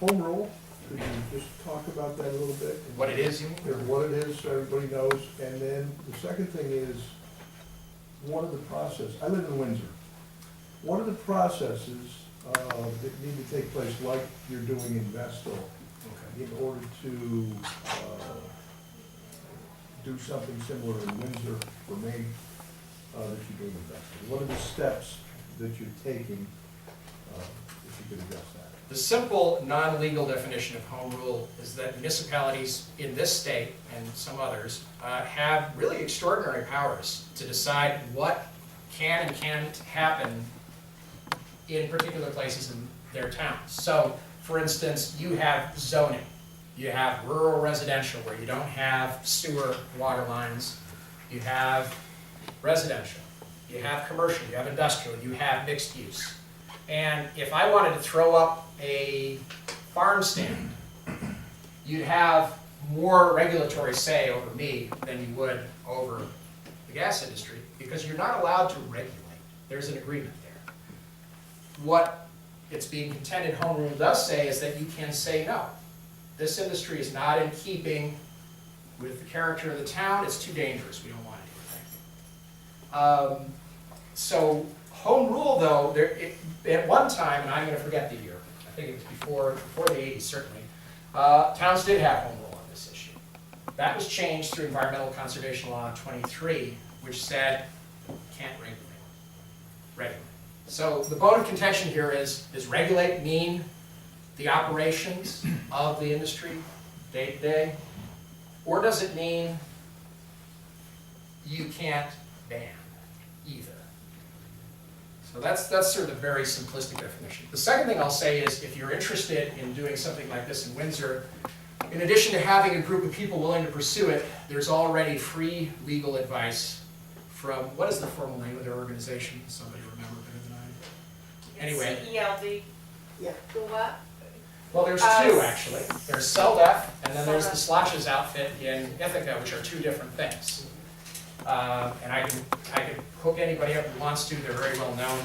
Home rule, could you just talk about that a little bit? What it is, you mean? Yeah, what it is, so everybody knows, and then the second thing is, what are the process, I live in Windsor. What are the processes, that need to take place, like you're doing in Vestal, in order to, do something similar in Windsor for me, that you're doing in Vestal? What are the steps that you're taking, if you could address that? The simple, non-legal definition of home rule is that municipalities in this state and some others have really extraordinary powers to decide what can and can't happen in particular places in their towns. So, for instance, you have zoning. You have rural residential where you don't have sewer water lines. You have residential. You have commercial. You have industrial. You have mixed use. And if I wanted to throw up a farm stand, you'd have more regulatory say over me than you would over the gas industry, because you're not allowed to regulate. There's an agreement there. What it's being contended home rule does say is that you can say no. This industry is not in keeping with the character of the town. It's too dangerous. We don't want to do it. So home rule, though, at one time, and I'm going to forget the year, I think it was before the 80s certainly, towns did have home rule on this issue. That was changed through Environmental Conservation Law 23, which said can't regulate. So the bone of contention here is, does regulate mean the operations of the industry day to day? Or does it mean you can't ban either? So that's sort of a very simplistic definition. The second thing I'll say is, if you're interested in doing something like this in Windsor, in addition to having a group of people willing to pursue it, there's already free legal advice from, what is the formal name of their organization? Somebody remember better than I? Anyway. CELD. Yeah. The what? Well, there's two actually. There's CELDF, and then there's the Slotches outfit in Ithaca, which are two different things. And I can hook anybody up who wants to. They're very well known.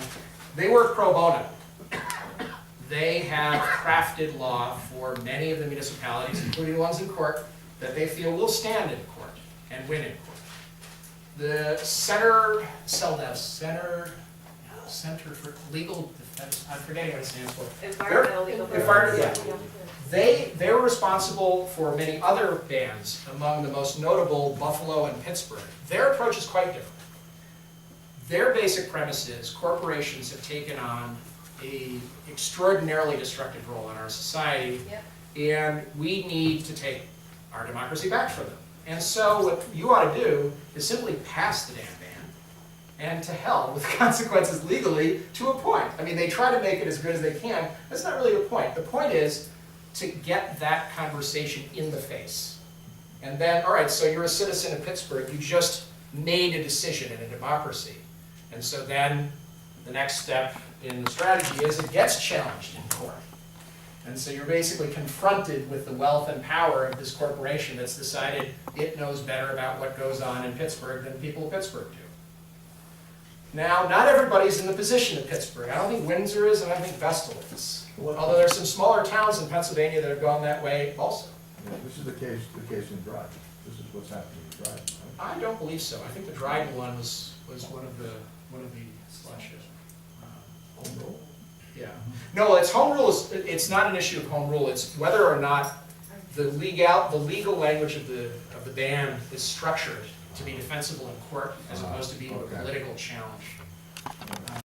They work pro bono. They have crafted law for many of the municipalities, including the ones in court, that they feel will stand in court and win in court. The CELDF, Center for Legal Defense, I'm forgetting what it stands for. Environmental legal. Environmental, yeah. They're responsible for many other bans, among the most notable Buffalo and Pittsburgh. Their approach is quite different. Their basic premise is corporations have taken on an extraordinarily destructive role in our society, and we need to take our democracy back from them. And so what you ought to do is simply pass the damn ban, and to hell with consequences legally to a point. I mean, they try to make it as good as they can. That's not really the point. The point is to get that conversation in the face. And then, all right, so you're a citizen of Pittsburgh. You just made a decision in a democracy. And so then the next step in the strategy is it gets challenged in court. And so you're basically confronted with the wealth and power of this corporation that's decided it knows better about what goes on in Pittsburgh than the people of Pittsburgh do. Now, not everybody's in the position of Pittsburgh. I don't think Windsor is, and I don't think Vestal is. Although there's some smaller towns in Pennsylvania that have gone that way also. Yeah, this is the case in Dryden. This is what's happening in Dryden, right? I don't believe so. I think the Dryden one was one of the slashes. Home rule? Yeah. No, it's home rule. It's not an issue of home rule. It's whether or not the legal language of the ban is structured to be defensible in court as opposed to being a political challenge.